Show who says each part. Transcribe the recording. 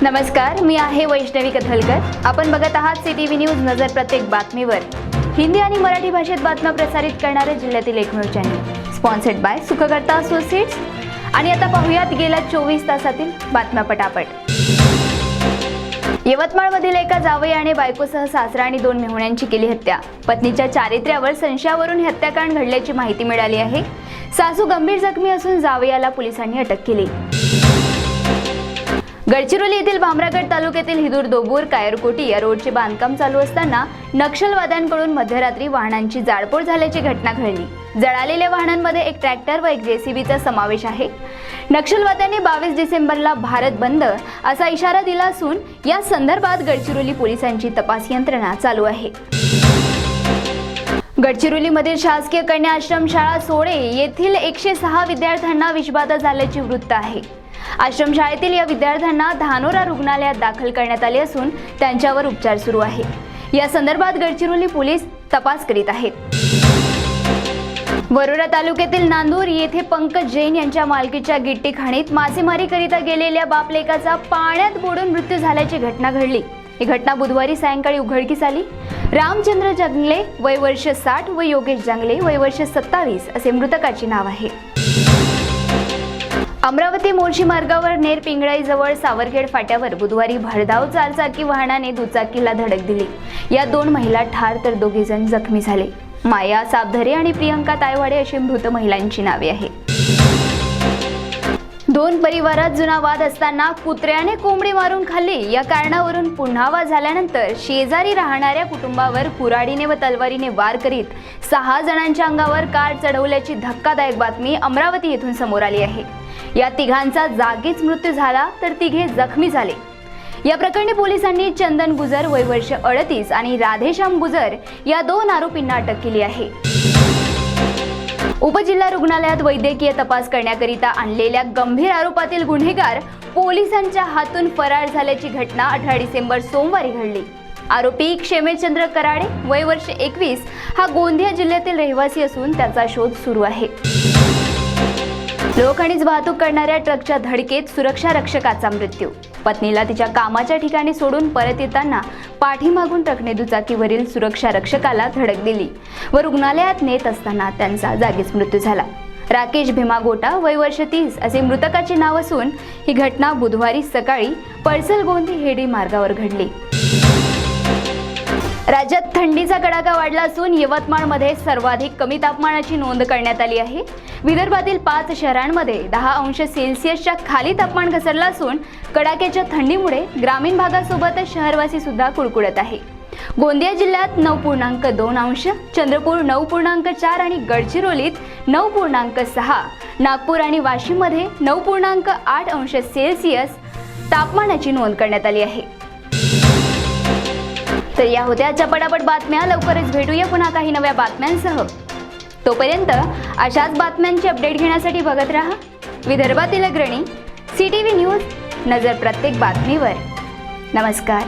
Speaker 1: नमस्कार, मी आहे वैष्णवी कथलकर। आपण बघत आहात सीटीव्ही न्यूज नजर प्रत्येक बातमीवर। हिंदी आणि मराठी भाषेत बातम्या प्रसारित करणारे जिल्ह्यातील एकमेव channel, sponsored by Sukhkarta associates. आणि आता पाहूयात गेल्या 24 तासातील बातम्या पटापट। यवतमाळमधील एका जावई आणि बायकोसह सासरा आणि 2 मेहुण्यांची केली हत्या। पत्नीच्या चारित्र्यावर संशयावरून हत्याकांड घडल्याची माहिती मिळाली आहे। सासू गंभीर जखमी असून जावयाला पोलिसांनी अटक केली। गडचिरोली येथील भामरागड तालुक्यातील हिदूर दोबूर कायरकोटी या रोडचे बांधकाम चालू असताना नक्षलवाद्यांकडून मध्यरात्री वाहनांची जाळपोळ झाल्याची घटना घडली। जळालेल्या वाहनांमध्ये एक ट्रॅक्टर व एक जेसीबीचा समावेश आहे। नक्षलवाद्यांनी 22 डिसेंबरला भारत बंद असा इशारा दिला असून या संदर्भात गडचिरोली पोलिसांची तपास यंत्रणा चालू आहे। गडचिरोलीमधील शासकीय कन्या आश्रम शाळा सोळे येथील 106 विद्यार्थ्यांना विषबाधा झाल्याचे वृत्त आहे। आश्रमशाळेतील या विद्यार्थ्यांना धानोरा रुग्णालयात दाखल करण्यात आले असून त्यांच्यावर उपचार सुरू आहे। या संदर्भात गडचिरोली पोलीस तपास करीत आहेत। वरोरा तालुक्यातील नांदूर येथे पंकज जैन यांच्या मालकीच्या गिट्टी खाणीत मासेमारीकरिता गेलेल्या बापलेकाचा पाण्यात बुडून मृत्यू झाल्याची घटना घडली। ही घटना बुधवारी सायंकाळी उघडकीस आली। रामचंद्र जंगले वय वर्ष 60 व योगेश जंगले वय वर्ष 27 असे मृतकाचे नाव आहे। अमरावती मोर्शी मार्गावर नेर पिंगळाई जवळ सावरखेड फाट्यावर बुधवारी भरधाव चारचाकी वाहनाने दुचाकीला धडक दिली। या 2 महिला ठार तर 2 जण जखमी झाले। माया साबधरे आणि प्रियंका तायवाडे अशी मृत महिलांची नावे आहेत। 2 परिवारात जुना वाद असताना कुत्र्याने कोंबडी मारून खाल्ली या कारणावरून पुन्हा वाद झाल्यानंतर शेजारी राहणाऱ्या कुटुंबावर कुऱ्हाडीने व तलवारीने वार करीत 6 जणांच्या अंगावर कार चढवल्याची धक्कादायक बातमी अमरावती येथून समोर आली आहे। या तिघांचा जागीच मृत्यू झाला तर 3 जखमी झाले। या प्रकरणी पोलिसांनी चंदन गुजर वय वर्ष 38 आणि राधेश्याम गुजर या 2 आरोपींना अटक केली आहे। उपजिल्हा रुग्णालयात वैद्यकीय तपास करण्याकरिता आणलेल्या गंभीर आरोपातील गुन्हेगार पोलिसांच्या हातून फरार झाल्याची घटना 18 डिसेंबर सोमवारी घडली। आरोपी क्षेमेचंद्र कराडे वय वर्ष 21 हा गोंदिया जिल्ह्यातील रहिवासी असून त्याचा शोध सुरू आहे। लोखंडीच वाहतूक करणाऱ्या ट्रकच्या धडकेत सुरक्षा रक्षकाचा मृत्यू। पत्नीला तिच्या कामाच्या ठिकाणी सोडून परत येताना पाठीमागून ट्रकने दुचाकीवरील सुरक्षा रक्षकाला धडक दिली व रुग्णालयात नेत असताना त्यांचा जागीच मृत्यू झाला। राकेश भीमा गोटा वय वर्ष 30 असे मृतकाचे नाव असून ही घटना बुधवारी सकाळी पळसल गोंदी हेडी मार्गावर घडली। राज्यात थंडीचा कडाका वाढला असून यवतमाळमध्ये सर्वाधिक कमी तापमानाची नोंद करण्यात आली आहे। विदर्भातील 5 शहरांमध्ये 10 अंश सेल्सिअसच्या खाली तापमान घसरलं असून कडाक्याच्या थंडीमुळे ग्रामीण भागासोबतच शहरवासी सुद्धा कुडकुडत आहे। गोंदिया जिल्ह्यात 9.2 अंश, चंद्रपूर 9.4 आणि गडचिरोलीत 9.6, नागपूर आणि वाशिममध्ये 9.8 अंश सेल्सिअस तापमानाची नोंद करण्यात आली आहे। तर या होत्या आजच्या पटापट बातम्या। लवकरच भेटूया पुन्हा काही नव्या बातम्यांसह। तोपर्यंत अशाच बातम्यांचे अपडेट घेण्यासाठी बघत राहा विदर्भातील अग्रणी सीटीव्ही न्यूज नजर प्रत्येक बातमीवर। नमस्कार।